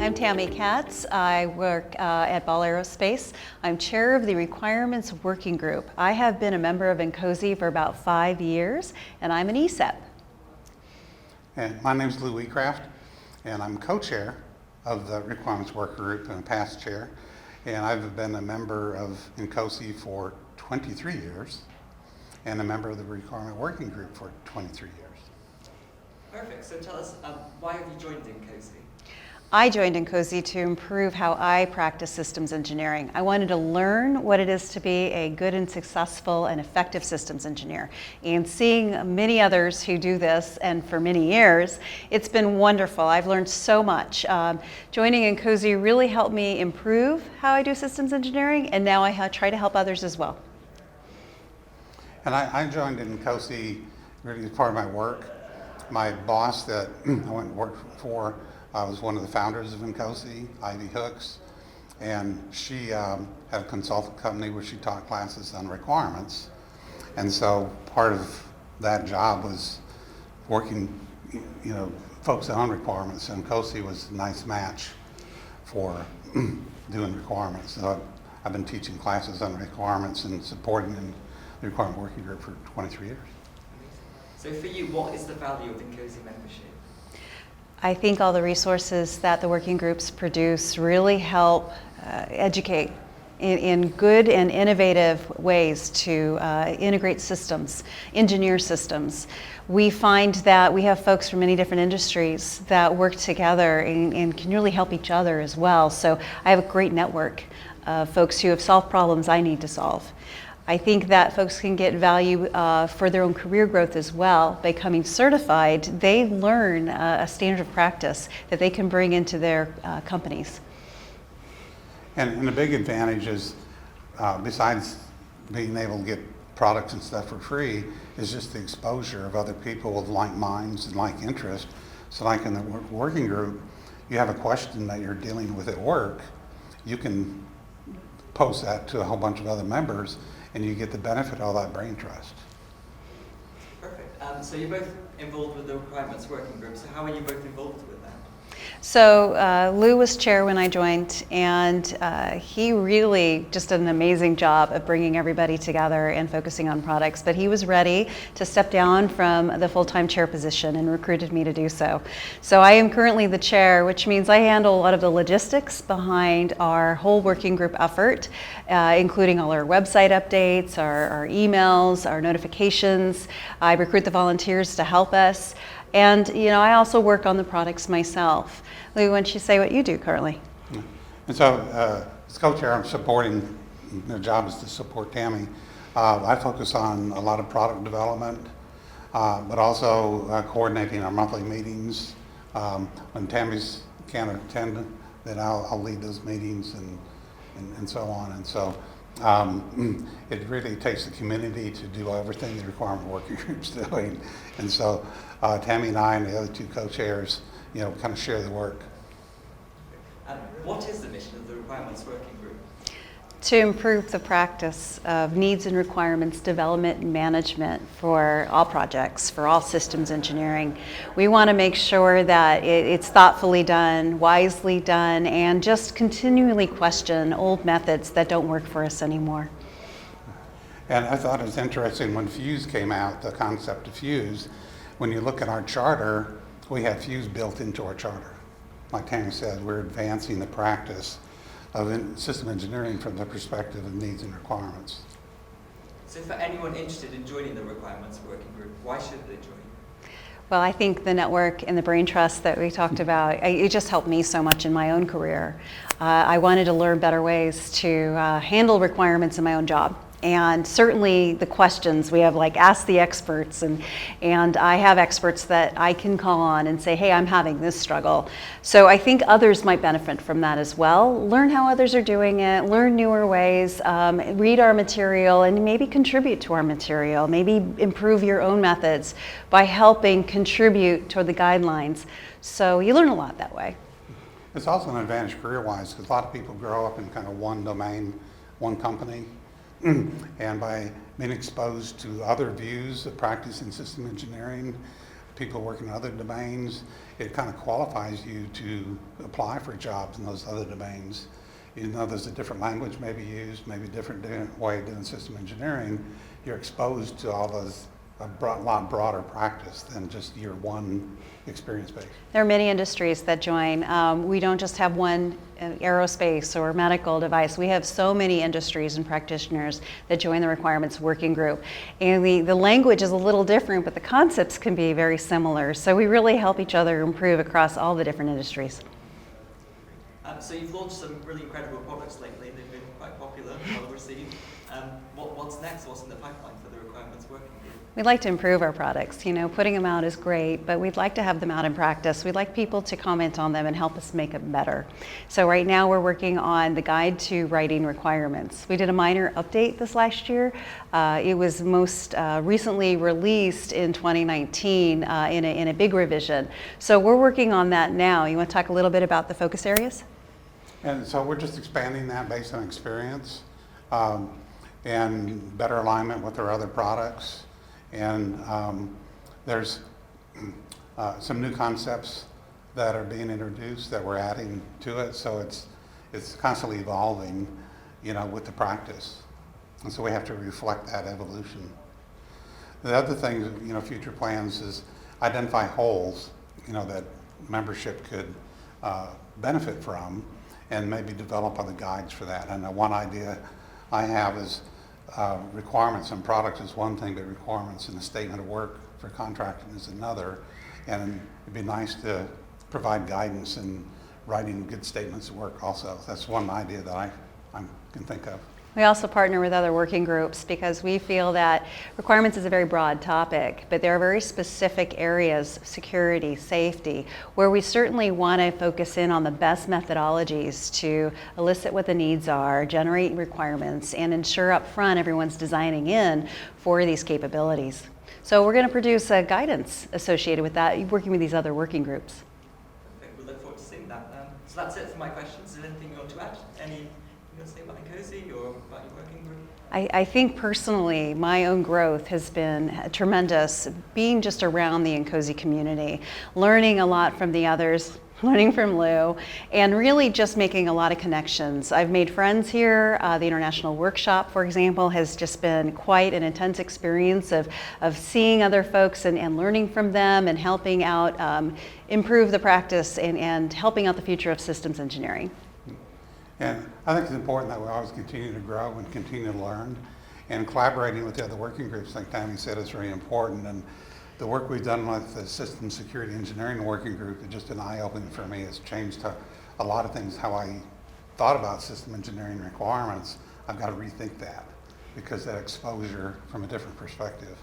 I'm Tami Katz. I work at Ball Aerospace. I'm chair of the Requirements Working Group. I have been a member of INCOSE for about 5 years, and I'm an ESEP. And my name is Whetcraft, and I'm co-chair of the Requirements Working Group and a past chair. And I've been a member of INCOSE for 23 years and a member of the Requirement Working Group for 23 years. Perfect. So tell us, why have you joined INCOSE? I joined INCOSE to improve how I practice systems engineering. I wanted to learn what it is to be a good and successful and effective systems engineer. And seeing many others who do this, and for many years, it's been wonderful. I've learned so much. Joining INCOSE really helped me improve how I do systems engineering, and now I try to help others as well. And I joined INCOSE really as part of my work. My boss that I went and worked for was one of the founders of INCOSE, Ivy Hooks, and she had a consultant company where she taught classes on requirements. And so part of that job was working, focusing on requirements. So INCOSE was a nice match for doing requirements. So I've been teaching classes on requirements and supporting the Requirement Working Group for 23 years. So for you, what is the value of INCOSE membership? I think all the resources that the working groups produce really help educate in good and innovative ways to integrate systems, engineer systems. We find that we have folks from many different industries that work together and can really help each other as well. So I have a great network of folks who have solved problems I need to solve. I think that folks can get value for their own career growth as well. By becoming certified, they learn a standard of practice that they can bring into their companies. And the big advantage is, besides being able to get products and stuff for free, is just the exposure of other people with like minds and like interests. So like in the working group, you have a question that you're dealing with at work, you can post that to a whole bunch of other members, and you get the benefit of all that brain trust. Perfect. So you're both involved with the Requirements Working Group. So how are you both involved with that? So Lou was chair when I joined, and he really just did an amazing job of bringing everybody together and focusing on products. But he was ready to step down from the full-time chair position and recruited me to do so. So I am currently the chair, which means I handle a lot of the logistics behind our whole working group effort, including all our website updates, our emails, our notifications. I recruit the volunteers to help us. And I also work on the products myself. Lou, why don't you say what you do currently? Yeah. And so, as co-chair, I'm supporting, the job is to support Tami. I focus on a lot of product development, but also coordinating our monthly meetings. When Tami's can't attend, then I'll lead those meetings and so on. And so it really takes the community to do everything the Requirement Working Group's doing. And so Tami and I and the other two co-chairs, kind of share the work. And what is the mission of the Requirements Working Group? To improve the practice of needs and requirements development and management for all projects, for all systems engineering. We want to make sure that it's thoughtfully done, wisely done, and just continually question old methods that don't work for us anymore. And I thought it was interesting when Fuse came out, the concept of Fuse. When you look at our charter, we have Fuse built into our charter. Like Tami said, we're advancing the practice of system engineering from the perspective of needs and requirements. So for anyone interested in joining the Requirements Working Group, why should they join? Well, I think the network and the brain trust that we talked about, it just helped me so much in my own career. I wanted to learn better ways to handle requirements in my own job. And certainly the questions we have, like ask the experts, and I have experts that I can call on and say, hey, I'm having this struggle. So I think others might benefit from that as well. Learn how others are doing it, learn newer ways, read our material, and maybe contribute to our material, maybe improve your own methods by helping contribute toward the guidelines. So you learn a lot that way. It's also an advantage career-wise because a lot of people grow up in kind of one domain, one company. And by being exposed to other views of practicing system engineering, people working in other domains. It kind of qualifies you to apply for jobs in those other domains. Even though there's a different language maybe used, maybe a different way of doing system engineering, you're exposed to all those, lot broader practice than just your one experience base. There are many industries that join. We don't just have one aerospace or medical device. We have so many industries and practitioners that join the Requirements Working Group. And the language is a little different, but the concepts can be very similar. So we really help each other improve across all the different industries. So you've launched some really incredible products lately. They've been quite popular, well received. What's next? What's in the pipeline for the Requirements Working Group? We'd like to improve our products. You know, putting them out is great, but we'd like to have them out in practice. We'd like people to comment on them and help us make them better. So right now we're working on the guide to writing requirements. We did a minor update this last year. It was most recently released in 2019 in a big revision. So we're working on that now. You want to talk a little bit about the focus areas? And so we're just expanding that based on experience and better alignment with our other products. And there's some new concepts that are being introduced that we're adding to it. So it's constantly evolving, you know, with the practice. And so we have to reflect that evolution. The other thing, you know, future plans is identify holes, you know, that membership could benefit from, and maybe develop other guides for that. And one idea I have is requirements and products is one thing, but requirements in the statement of work for contracting is another. And it'd be nice to provide guidance in writing good statements of work also. That's one idea that I can think of. We also partner with other working groups because we feel that requirements is a very broad topic, but there are very specific areas, security, safety, where we certainly want to focus in on the best methodologies to elicit what the needs are, generate requirements, and ensure up front everyone's designing in for these capabilities. So we're going to produce a guidance associated with that, working with these other working groups. Perfect. We look forward to seeing that. So that's it for my questions. Is there anything you want to add? You want to say about INCOSE or about your working group? I think personally, my own growth has been tremendous, being just around the INCOSE community, learning a lot from the others, learning from Lou, and really just making a lot of connections. I've made friends here. The International Workshop, for example, has just been quite an intense experience of seeing other folks and learning from them and helping out improve the practice and helping out the future of systems engineering. And I think it's important that we always continue to grow and continue to learn. And collaborating with the other working groups, like Tami said, is very important. And the work we've done with the System Security Engineering Working Group is just an eye-opening for me. It's changed a lot of things, how I thought about system engineering requirements. I've got to rethink that because that exposure from a different perspective.